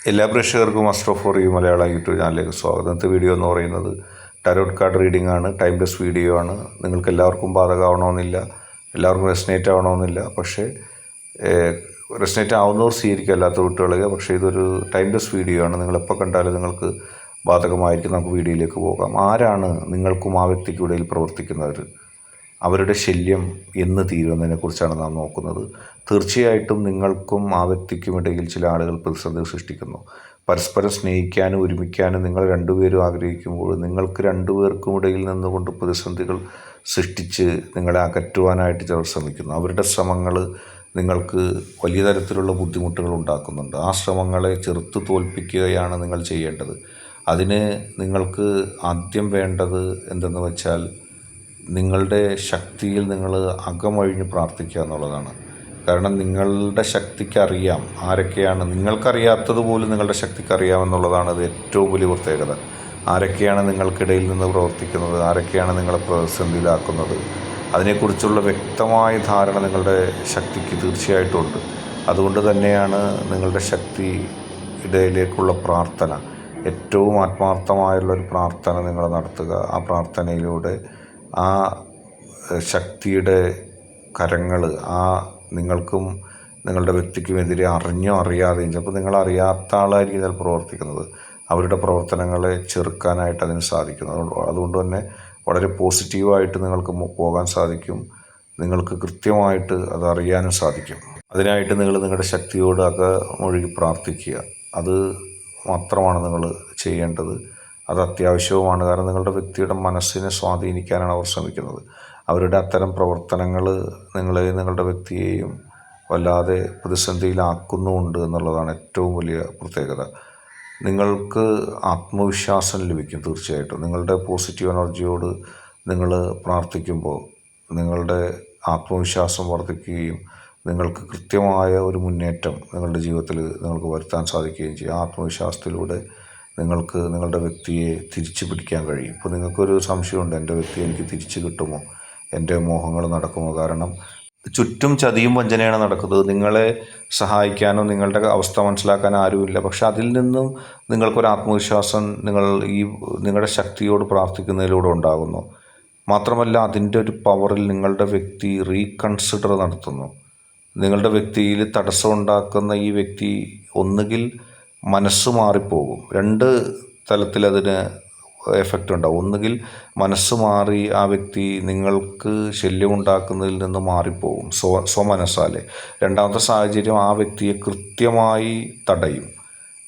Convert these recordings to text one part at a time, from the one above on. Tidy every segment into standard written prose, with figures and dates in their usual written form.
എല്ലാ പ്രേക്ഷകർക്കും astro for you Malayalam YouTube ചാനലിലേക്ക് സ്വാഗതം. ഇന്നത്തെ വീഡിയോ എന്ന് പറയുന്നത് ടാരോട്ട് കാർഡ് റീഡിംഗ് ആണ്. ടൈംലെസ് വീഡിയോ ആണ്. നിങ്ങൾക്ക് എല്ലാവർക്കും ബാധകമാവണമെന്നില്ല, എല്ലാവർക്കും റെസനേറ്റ് ആവണമെന്നില്ല. പക്ഷേ റെസനേറ്റ് ആവുന്നവർ സ്വീകരിക്കുക, അല്ലാത്ത വിട്ടുകളയുക. പക്ഷേ ഇതൊരു ടൈംലെസ് വീഡിയോ ആണ്. നിങ്ങളെപ്പോൾ കണ്ടാലും നിങ്ങൾക്ക് ബാധകമായിരിക്കും. നമുക്ക് വീഡിയോയിലേക്ക് പോകാം. ആരാണ് നിങ്ങൾക്കും ആ വ്യക്തിക്കിടയിൽ പ്രവർത്തിക്കുന്നവർ? അവരുടെ ശല്യം എന്ന് തീരുമെന്നതിനെക്കുറിച്ചാണ് നാം നോക്കുന്നത്. തീർച്ചയായിട്ടും നിങ്ങൾക്കും ആ വ്യക്തിക്കുമിടയിൽ ചില ആളുകൾ പ്രതിസന്ധി സൃഷ്ടിക്കുന്നു. പരസ്പരം സ്നേഹിക്കാനും ഒരുമിക്കാനും നിങ്ങൾ രണ്ടുപേരും ആഗ്രഹിക്കുമ്പോൾ നിങ്ങൾക്ക് രണ്ടുപേർക്കും ഇടയിൽ നിന്നുകൊണ്ട് പ്രതിസന്ധികൾ സൃഷ്ടിച്ച് നിങ്ങളെ അകറ്റുവാനായിട്ട് ചിലർ ശ്രമിക്കുന്നു. അവരുടെ ശ്രമങ്ങൾ നിങ്ങൾക്ക് വലിയ തരത്തിലുള്ള ബുദ്ധിമുട്ടുകൾ ഉണ്ടാക്കുന്നുണ്ട്. ആ ശ്രമങ്ങളെ ചെറുത്ത് തോൽപ്പിക്കുകയാണ് നിങ്ങൾ ചെയ്യേണ്ടത്. അതിന് നിങ്ങൾക്ക് ആദ്യം വേണ്ടത് എന്തെന്ന് വെച്ചാൽ നിങ്ങളുടെ ശക്തിയിൽ നിങ്ങൾ അകമഴിഞ്ഞ് പ്രാർത്ഥിക്കുക എന്നുള്ളതാണ്. കാരണം നിങ്ങളുടെ ശക്തിക്ക് അറിയാം ആരൊക്കെയാണ്. നിങ്ങൾക്കറിയാത്തത് പോലും നിങ്ങളുടെ ശക്തിക്ക് അറിയാമെന്നുള്ളതാണ് ഇത് ഏറ്റവും വലിയ പ്രത്യേകത. ആരൊക്കെയാണ് നിങ്ങൾക്കിടയിൽ നിന്ന് പ്രവർത്തിക്കുന്നത്, ആരൊക്കെയാണ് നിങ്ങളെ പ്രതിസന്ധിയിലാക്കുന്നത്, അതിനെക്കുറിച്ചുള്ള വ്യക്തമായ ധാരണ നിങ്ങളുടെ ശക്തിക്ക് തീർച്ചയായിട്ടും ഉണ്ട്. അതുകൊണ്ട് തന്നെയാണ് നിങ്ങളുടെ ശക്തി ഇടയിലേക്കുള്ള പ്രാർത്ഥന, ഏറ്റവും ആത്മാർത്ഥമായുള്ളൊരു പ്രാർത്ഥന നിങ്ങൾ നടത്തുക. ആ പ്രാർത്ഥനയിലൂടെ ആ ശക്തിയുടെ കരങ്ങൾ നിങ്ങൾക്കും നിങ്ങളുടെ വ്യക്തിക്കുമെതിരെ അറിഞ്ഞോ അറിയാതെയും, ചിലപ്പോൾ നിങ്ങളറിയാത്ത ആളായിരിക്കും ചിലപ്പോൾ പ്രവർത്തിക്കുന്നത്, അവരുടെ പ്രവർത്തനങ്ങളെ ചെറുക്കാനായിട്ട് അതിന് സാധിക്കുന്നു. അതുകൊണ്ട് തന്നെ വളരെ പോസിറ്റീവായിട്ട് നിങ്ങൾക്ക് പോകാൻ സാധിക്കും. നിങ്ങൾക്ക് കൃത്യമായിട്ട് അത് അറിയാനും സാധിക്കും. അതിനായിട്ട് നിങ്ങൾ നിങ്ങളുടെ ശക്തിയോട് മുഴുകി പ്രാർത്ഥിക്കുക. അത് മാത്രമാണ് നിങ്ങൾ ചെയ്യേണ്ടത്. അത് അത്യാവശ്യവുമാണ്. കാരണം നിങ്ങളുടെ വ്യക്തിയുടെ മനസ്സിനെ സ്വാധീനിക്കാനാണ് അവർ ശ്രമിക്കുന്നത്. അവരുടെ അത്തരം പ്രവർത്തനങ്ങൾ നിങ്ങളെയും നിങ്ങളുടെ വ്യക്തിയെയും വല്ലാതെ പ്രതിസന്ധിയിലാക്കുന്നുമുണ്ട് എന്നുള്ളതാണ് ഏറ്റവും വലിയ പ്രത്യേകത. നിങ്ങൾക്ക് ആത്മവിശ്വാസം ലഭിക്കും. തീർച്ചയായിട്ടും നിങ്ങളുടെ പോസിറ്റീവ് എനർജിയോട് നിങ്ങൾ പ്രാർത്ഥിക്കുമ്പോൾ നിങ്ങളുടെ ആത്മവിശ്വാസം വർദ്ധിക്കുകയും നിങ്ങൾക്ക് കൃത്യമായ ഒരു മുന്നേറ്റം നിങ്ങളുടെ ജീവിതത്തിൽ നിങ്ങൾക്ക് വരുത്താൻ സാധിക്കുകയും ചെയ്യും. ആത്മവിശ്വാസത്തിലൂടെ നിങ്ങൾക്ക് നിങ്ങളുടെ വ്യക്തിയെ തിരിച്ചു പിടിക്കാൻ കഴിയും. ഇപ്പോൾ നിങ്ങൾക്കൊരു സംശയമുണ്ട്, എൻ്റെ വ്യക്തി എനിക്ക് തിരിച്ചു കിട്ടുമോ, എൻ്റെ മോഹങ്ങൾ നടക്കുമോ? കാരണം ചുറ്റും ചതിയും വഞ്ചനയാണ് നടക്കുന്നത്. നിങ്ങളെ സഹായിക്കാനോ നിങ്ങളുടെ അവസ്ഥ മനസ്സിലാക്കാനോ ആരുമില്ല. പക്ഷെ അതിൽ നിന്നും നിങ്ങൾക്കൊരു ആത്മവിശ്വാസം നിങ്ങളുടെ ശക്തിയോട് പ്രാർത്ഥിക്കുന്നതിലൂടെ ഉണ്ടാകുന്നു. മാത്രമല്ല അതിൻ്റെ ഒരു പവറിൽ നിങ്ങളുടെ വ്യക്തി റീകൺസിഡർ നടത്തുന്നു. നിങ്ങളുടെ വ്യക്തിയിൽ തടസ്സമുണ്ടാക്കുന്ന ഈ വ്യക്തി ഒന്നുകിൽ മനസ്സ് മാറിപ്പോകും. രണ്ട് തലത്തിലതിന് എഫക്റ്റ് ഉണ്ടാവും. ഒന്നുകിൽ മനസ്സ് മാറി ആ വ്യക്തി നിങ്ങൾക്ക് ശല്യമുണ്ടാക്കുന്നതിൽ നിന്ന് മാറിപ്പോകും സ്വമനസ്സാലെ. രണ്ടാമത്തെ സാഹചര്യം, ആ വ്യക്തിയെ കൃത്യമായി തടയും.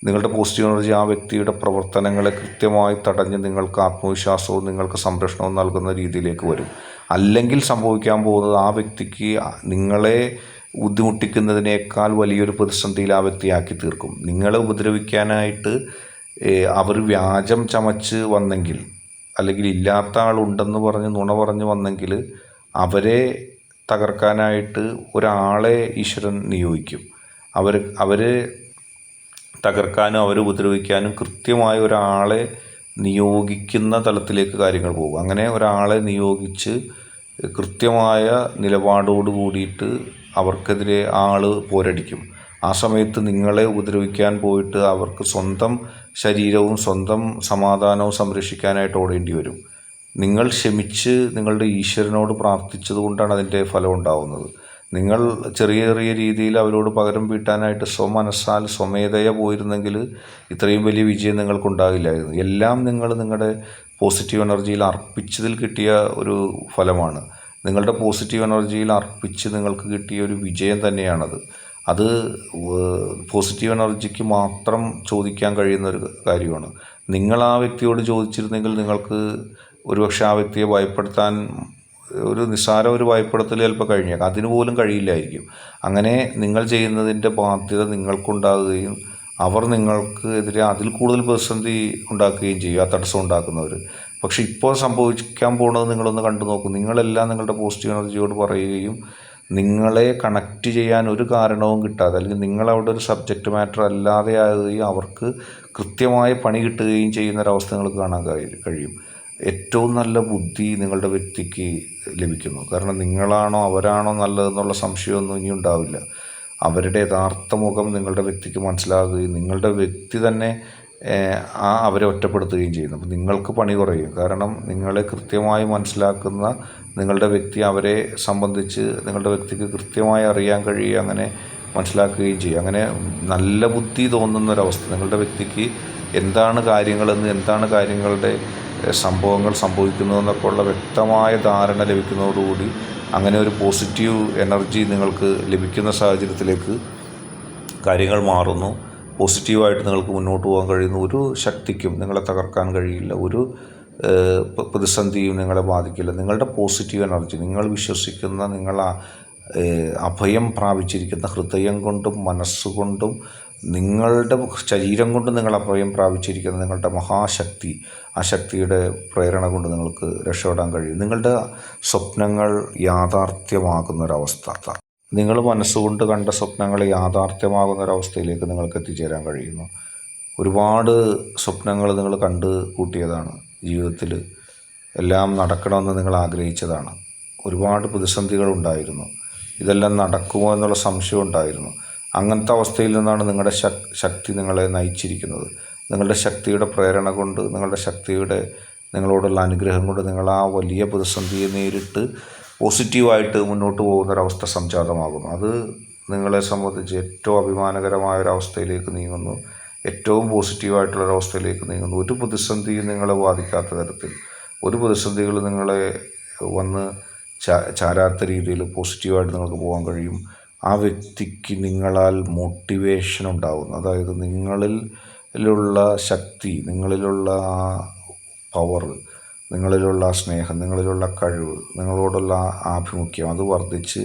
നിങ്ങളുടെ പോസിറ്റീവ് എനർജി ആ വ്യക്തിയുടെ പ്രവർത്തനങ്ങളെ കൃത്യമായി തടഞ്ഞ് നിങ്ങൾക്ക് ആത്മവിശ്വാസവും നിങ്ങൾക്ക് സംരക്ഷണവും നൽകുന്ന രീതിയിലേക്ക് വരും. അല്ലെങ്കിൽ സംഭവിക്കാൻ പോകുന്നത് ആ വ്യക്തിക്ക് നിങ്ങളെ ബുദ്ധിമുട്ടിക്കുന്നതിനേക്കാൾ വലിയൊരു പ്രതിസന്ധിയിൽ ആ വ്യക്തിയാക്കി തീർക്കും. നിങ്ങളെ ഉപദ്രവിക്കാനായിട്ട് അവർ വ്യാജം ചമച്ച് വന്നെങ്കിൽ, അല്ലെങ്കിൽ ഇല്ലാത്ത ആളുണ്ടെന്ന് പറഞ്ഞ് നുണ പറഞ്ഞ് വന്നെങ്കിൽ അവരെ തകർക്കാനായിട്ട് ഒരാളെ ഈശ്വരൻ നിയോഗിക്കും. അവരെ തകർക്കാനും അവരെ ഉപദ്രവിക്കാനും കൃത്യമായ ഒരാളെ നിയോഗിക്കുന്ന തലത്തിലേക്ക് കാര്യങ്ങൾ പോകും. അങ്ങനെ ഒരാളെ നിയോഗിച്ച് കൃത്യമായ നിലപാടോട് കൂടിയിട്ട് അവർക്കെതിരെ ആൾ പോരടിക്കും. ആ സമയത്ത് നിങ്ങളെ ഉപദ്രവിക്കാൻ പോയിട്ട് അവർക്ക് സ്വന്തം ശരീരവും സ്വന്തം സമാധാനവും സംരക്ഷിക്കാനായിട്ട് ഓടേണ്ടി വരും. നിങ്ങൾ ക്ഷമിച്ച് നിങ്ങളുടെ ഈശ്വരനോട് പ്രാർത്ഥിച്ചത് കൊണ്ടാണ് അതിൻ്റെ ഫലം ഉണ്ടാവുന്നത്. നിങ്ങൾ ചെറിയ ചെറിയ രീതിയിൽ അവരോട് പകരം വീട്ടാനായിട്ട് സ്വമനസ്സാൽ സ്വമേധയ പോയിരുന്നെങ്കിൽ ഇത്രയും വലിയ വിജയം നിങ്ങൾക്കുണ്ടാകില്ലായിരുന്നു. എല്ലാം നിങ്ങൾ നിങ്ങളുടെ പോസിറ്റീവ് എനർജിയിൽ അർപ്പിച്ചതിൽ കിട്ടിയ ഒരു ഫലമാണ്. നിങ്ങളുടെ പോസിറ്റീവ് എനർജിയിൽ അർപ്പിച്ച് നിങ്ങൾക്ക് കിട്ടിയ ഒരു വിജയം തന്നെയാണത്. അത് പോസിറ്റീവ് എനർജിക്ക് മാത്രം ചോദിക്കാൻ കഴിയുന്ന ഒരു കാര്യമാണ്. നിങ്ങൾ ആ വ്യക്തിയോട് ചോദിച്ചിരുന്നെങ്കിൽ നിങ്ങൾക്ക് ഒരുപക്ഷെ ആ വ്യക്തിയെ ഭയപ്പെടുത്താൻ ഒരു നിസ്സാര ഒരു ഭയപ്പെടുത്തൽ ചിലപ്പോൾ കഴിഞ്ഞേക്കാം. അതിനുപോലും കഴിയില്ലായിരിക്കും. അങ്ങനെ നിങ്ങൾ ചെയ്യുന്നതിൻ്റെ ബാധ്യത നിങ്ങൾക്കുണ്ടാകുകയും അവർ നിങ്ങൾക്ക് എതിരെ അതിൽ കൂടുതൽ പ്രതിസന്ധി ഉണ്ടാക്കുകയും ചെയ്യും, ആ തടസ്സം ഉണ്ടാക്കുന്നവർ. പക്ഷെ ഇപ്പോൾ സംഭവിക്കാൻ പോകുന്നത് നിങ്ങളൊന്ന് കണ്ടു നോക്കൂ. നിങ്ങളെല്ലാം നിങ്ങളുടെ പോസിറ്റീവ് എനർജിയോട് പറയുകയും നിങ്ങളെ കണക്റ്റ് ചെയ്യാൻ ഒരു കാരണവും കിട്ടാതെ, അല്ലെങ്കിൽ നിങ്ങളവിടെ ഒരു സബ്ജക്റ്റ് മാറ്റർ അല്ലാതെ ആകുകയും അവർക്ക് കൃത്യമായ പണി കിട്ടുകയും ചെയ്യുന്നൊരവസ്ഥ നിങ്ങൾക്ക് കാണാൻ കഴിയും. ഏറ്റവും നല്ല ബുദ്ധി നിങ്ങളുടെ വ്യക്തിക്ക് ലഭിക്കുന്നു. കാരണം നിങ്ങളാണോ അവരാണോ നല്ലതെന്നുള്ള സംശയമൊന്നും ഇനി ഉണ്ടാവില്ല. അവരുടെ യഥാർത്ഥ മുഖം നിങ്ങളുടെ വ്യക്തിക്ക് മനസ്സിലാകുകയും നിങ്ങളുടെ വ്യക്തി തന്നെ അവരെ ഒറ്റപ്പെടുത്തുകയും ചെയ്യുന്നു. അപ്പോൾ നിങ്ങൾക്ക് പണി കുറയും. കാരണം നിങ്ങളെ കൃത്യമായി മനസ്സിലാക്കുന്ന നിങ്ങളുടെ വ്യക്തി അവരെ സംബന്ധിച്ച് നിങ്ങളുടെ വ്യക്തിക്ക് കൃത്യമായി അറിയാൻ കഴിയുക, അങ്ങനെ മനസ്സിലാക്കുകയും ചെയ്യും. അങ്ങനെ നല്ല ബുദ്ധി തോന്നുന്നൊരവസ്ഥ, നിങ്ങളുടെ വ്യക്തിക്ക് എന്താണ് കാര്യങ്ങളെന്ന്, എന്താണ് കാര്യങ്ങളുടെ സംഭവങ്ങൾ സംഭവിക്കുന്നതെന്നൊക്കെ ഉള്ള വ്യക്തമായ ധാരണ ലഭിക്കുന്നതോടുകൂടി അങ്ങനെ ഒരു പോസിറ്റീവ് എനർജി നിങ്ങൾക്ക് ലഭിക്കുന്ന സാഹചര്യത്തിലേക്ക് കാര്യങ്ങൾ മാറുന്നു. പോസിറ്റീവായിട്ട് നിങ്ങൾക്ക് മുന്നോട്ട് പോകാൻ കഴിയുന്നു. ഒരു ശക്തിക്കും നിങ്ങളെ തകർക്കാൻ കഴിയില്ല. ഒരു പ്രതിസന്ധിയും നിങ്ങളെ ബാധിക്കില്ല. നിങ്ങളുടെ പോസിറ്റീവ് എനർജി, നിങ്ങൾ വിശ്വസിക്കുന്ന, നിങ്ങൾ അഭയം പ്രാപിച്ചിരിക്കുന്ന ഹൃദയം കൊണ്ടും മനസ്സുകൊണ്ടും നിങ്ങളുടെ ശരീരം കൊണ്ടും നിങ്ങൾ അഭയം പ്രാപിച്ചിരിക്കുന്ന നിങ്ങളുടെ മഹാശക്തി, ആ ശക്തിയുടെ പ്രേരണ കൊണ്ട് നിങ്ങൾക്ക് രക്ഷപ്പെടാൻ കഴിയും. നിങ്ങളുടെ സ്വപ്നങ്ങൾ യാഥാർത്ഥ്യമാകുന്നൊരവസ്ഥ, നിങ്ങൾ മനസ്സുകൊണ്ട് കണ്ട സ്വപ്നങ്ങൾ യാഥാർത്ഥ്യമാകുന്നൊരവസ്ഥയിലേക്ക് നിങ്ങൾക്ക് എത്തിച്ചേരാൻ കഴിയുന്നു. ഒരുപാട് സ്വപ്നങ്ങൾ നിങ്ങൾ കണ്ട് കൂട്ടിയതാണ്. ജീവിതത്തിൽ എല്ലാം നടക്കണമെന്ന് നിങ്ങൾ ആഗ്രഹിച്ചതാണ്. ഒരുപാട് പ്രതിസന്ധികളുണ്ടായിരുന്നു. ഇതെല്ലാം നടക്കുമോ എന്നുള്ള സംശയം ഉണ്ടായിരുന്നു. അങ്ങനത്തെ അവസ്ഥയിൽ നിന്നാണ് നിങ്ങളുടെ ശക്തി നിങ്ങളെ നയിച്ചിരിക്കുന്നത്. നിങ്ങളുടെ ശക്തിയുടെ പ്രേരണ കൊണ്ട്, നിങ്ങളുടെ ശക്തിയുടെ നിങ്ങളോടുള്ള അനുഗ്രഹം കൊണ്ട് നിങ്ങൾ ആ വലിയ പ്രതിസന്ധിയെ നേരിട്ട് പോസിറ്റീവായിട്ട് മുന്നോട്ട് പോകുന്നൊരവസ്ഥ സംജാതമാകുന്നു. അത് നിങ്ങളെ സംബന്ധിച്ച് ഏറ്റവും അഭിമാനകരമായ ഒരവസ്ഥയിലേക്ക് നീങ്ങുന്നു. ഏറ്റവും പോസിറ്റീവായിട്ടുള്ളൊരവസ്ഥയിലേക്ക് നീങ്ങുന്നു. ഒരു പ്രതിസന്ധിയും നിങ്ങളെ ബാധിക്കാത്ത തരത്തിൽ, ഒരു പ്രതിസന്ധികൾ നിങ്ങളെ വന്ന് ചാരാത്ത രീതിയിൽ പോസിറ്റീവായിട്ട് നിങ്ങൾക്ക് പോകാൻ കഴിയും. ആ വ്യക്തിക്ക് നിങ്ങളാൽ മോട്ടിവേഷൻ ഉണ്ടാകുന്നു. അതായത് നിങ്ങളിലുള്ള ശക്തി, നിങ്ങളിലുള്ള ആ പവർ, നിങ്ങളിലുള്ള സ്നേഹം, നിങ്ങളിലുള്ള കഴിവ്, നിങ്ങളോടുള്ള ആഭിമുഖ്യം അത് വർദ്ധിച്ച്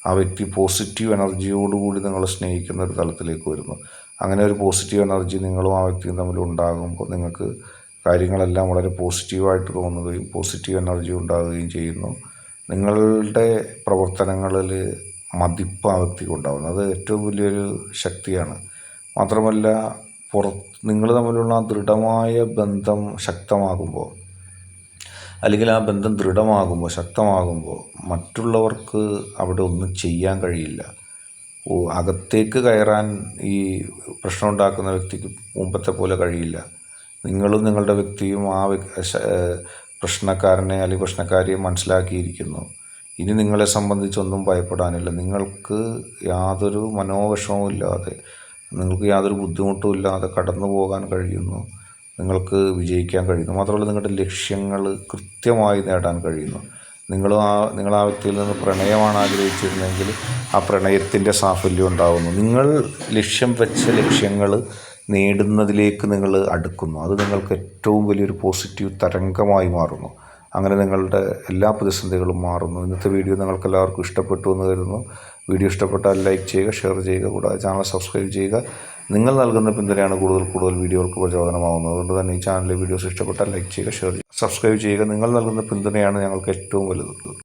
ആ വ്യക്തി പോസിറ്റീവ് എനർജിയോടുകൂടി നിങ്ങളെ സ്നേഹിക്കുന്ന ഒരു തലത്തിലേക്ക് വരുന്നു. അങ്ങനെ ഒരു പോസിറ്റീവ് എനർജി നിങ്ങളും ആ വ്യക്തിയും തമ്മിൽ ഉണ്ടാകുമ്പോൾ നിങ്ങൾക്ക് കാര്യങ്ങളെല്ലാം വളരെ പോസിറ്റീവായിട്ട് തോന്നുകയും പോസിറ്റീവ് എനർജി ഉണ്ടാകുകയും ചെയ്യുന്നു. നിങ്ങളുടെ പ്രവർത്തനങ്ങളിൽ മതിപ്പ് ആ വ്യക്തിക്ക് ഉണ്ടാകുന്നു. അത് ഏറ്റവും വലിയൊരു ശക്തിയാണ്. മാത്രമല്ല, നിങ്ങൾ തമ്മിലുള്ള ആ ദൃഢമായ ബന്ധം ശക്തമാകുമ്പോൾ, അല്ലെങ്കിൽ ആ ബന്ധം ദൃഢമാകുമ്പോൾ, ശക്തമാകുമ്പോൾ മറ്റുള്ളവർക്ക് അവിടെ ഒന്നും ചെയ്യാൻ കഴിയില്ല. അകത്തേക്ക് കയറാൻ ഈ പ്രശ്നം ഉണ്ടാക്കുന്ന വ്യക്തിക്ക് മുമ്പത്തെ പോലെ കഴിയില്ല. നിങ്ങളും നിങ്ങളുടെ വ്യക്തിയും ആ പ്രശ്നക്കാരനെ അല്ലെങ്കിൽ പ്രശ്നക്കാരിയെ മനസ്സിലാക്കിയിരിക്കുന്നു. ഇനി നിങ്ങളെ സംബന്ധിച്ചൊന്നും ഭയപ്പെടാനില്ല. നിങ്ങൾക്ക് യാതൊരു മനോവിഷമവും ഇല്ലാതെ, നിങ്ങൾക്ക് യാതൊരു ബുദ്ധിമുട്ടും ഇല്ലാതെ കടന്നു പോകാൻ കഴിയുന്നു. നിങ്ങൾക്ക് വിജയിക്കാൻ കഴിയുന്നു. മാത്രമല്ല, നിങ്ങളുടെ ലക്ഷ്യങ്ങൾ കൃത്യമായി നേടാൻ കഴിയുന്നു. നിങ്ങൾ ആ വ്യക്തിയിൽ നിന്ന് പ്രണയമാണ് ആഗ്രഹിച്ചിരുന്നെങ്കിൽ ആ പ്രണയത്തിൻ്റെ സാഫല്യം ഉണ്ടാകുന്നു. നിങ്ങൾ ലക്ഷ്യം വെച്ച ലക്ഷ്യങ്ങൾ നേടുന്നതിലേക്ക് നിങ്ങൾ അടുക്കുന്നു. അത് നിങ്ങൾക്ക് ഏറ്റവും വലിയൊരു പോസിറ്റീവ് തരംഗമായി മാറുന്നു. അങ്ങനെ നിങ്ങളുടെ എല്ലാ പ്രതിസന്ധികളും മാറുന്നു. ഇന്നത്തെ വീഡിയോ നിങ്ങൾക്ക് എല്ലാവർക്കും ഇഷ്ടപ്പെട്ടു എന്ന് കരുതുന്നു. വീഡിയോ ഇഷ്ടപ്പെട്ടാൽ ലൈക്ക് ചെയ്യുക, ഷെയർ ചെയ്യുക, കൂടാതെ ചാനൽ സബ്സ്ക്രൈബ് ചെയ്യുക. നിങ്ങൾ നൽകുന്ന പിന്തുണയാണ് കൂടുതൽ വീഡിയോകൾക്ക് പ്രചോദനമാകുന്നത്. അതുകൊണ്ട് തന്നെ ഈ ചാനലിലെ വീഡിയോസ് ഇഷ്ടപ്പെട്ടാൽ ലൈക്ക് ചെയ്യുക, ഷെയർ ചെയ്യുക, സബ്സ്ക്രൈബ് ചെയ്യുക. നിങ്ങൾ നൽകുന്ന പിന്തുണയാണ് ഞങ്ങൾക്ക് ഏറ്റവും വലുത്.